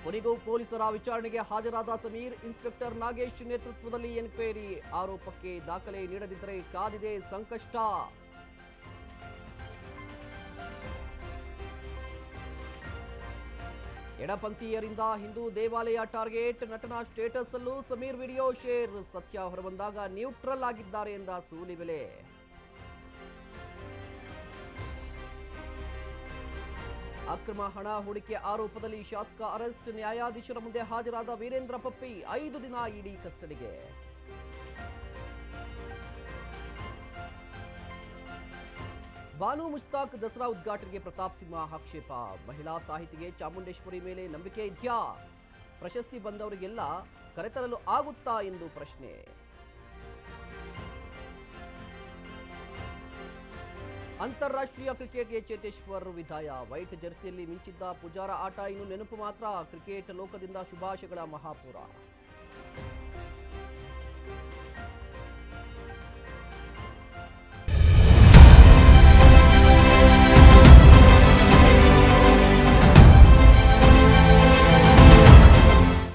ಕೊನೆಗೂ ಪೊಲೀಸರ ವಿಚಾರಣೆಗೆ ಹಾಜರಾದ ಸಮೀರ್. ಇನ್ಸ್ಪೆಕ್ಟರ್ ನಾಗೇಶ್ ನೇತೃತ್ವದಲ್ಲಿ ಎನ್ಕ್ವೈರಿ. ಆರೋಪಕ್ಕೆ ದಾಖಲೆ ನೀಡದಿದ್ದರೆ ಕಾದಿದೆ ಸಂಕಷ್ಟ. ಎಡಪಂಥೀಯರಿಂದ ಹಿಂದೂ ದೇವಾಲಯ ಟಾರ್ಗೆಟ್. ನಟನ ಸ್ಟೇಟಸ್ ಅಲ್ಲೂ ಸಮೀರ್ ವಿಡಿಯೋ ಶೇರ್. ಸತ್ಯ ಹೊರಬಂದಾಗ ನ್ಯೂಟ್ರಲ್ ಆಗಿದ್ದಾರೆ ಎಂದ ಸೂಲಿಬೆಲೆ. ಅಕ್ರಮ ಹಣ ಹೂಡಿಕೆ ಆರೋಪದಲ್ಲಿ ಶಾಸಕ ಅರೆಸ್ಟ್. ನ್ಯಾಯಾಧೀಶರ ಮುಂದೆ ಹಾಜರಾದ ವೀರೇಂದ್ರ ಪಪ್ಪಿ 5 ದಿನ ಇಡಿ ಕಸ್ಟಡಿಗೆ. ಬಾನು ಮುಷ್ತಾಕ್ ದಸರಾ ಉದ್ಘಾಟನೆಗೆ ಪ್ರತಾಪ್ ಸಿಂಹ ಆಕ್ಷೇಪ. ಮಹಿಳಾ ಸಾಹಿತಿಗೆ ಚಾಮುಂಡೇಶ್ವರಿ ಮೇಲೆ ನಂಬಿಕೆ ಇದೆಯಾ? ಪ್ರಶಸ್ತಿ ಬಂದವರಿಗೆಲ್ಲ ಕರೆತರಲು ಆಗುತ್ತಾ ಎಂದು ಪ್ರಶ್ನೆ. ಅಂತಾರಾಷ್ಟ್ರೀಯ ಕ್ರಿಕೆಟ್ಗೆ ಚೇತೇಶ್ವರ್ ವಿದಾಯ. ವೈಟ್ ಜೆರ್ಸಿಯಲ್ಲಿ ಮಿಂಚಿದ್ದ ಪುಜಾರ ಆಟ ಇನ್ನು ನೆನಪು ಮಾತ್ರ. ಕ್ರಿಕೆಟ್ ಲೋಕದಿಂದ ಶುಭಾಶಯಗಳ ಮಹಾಪೂರ.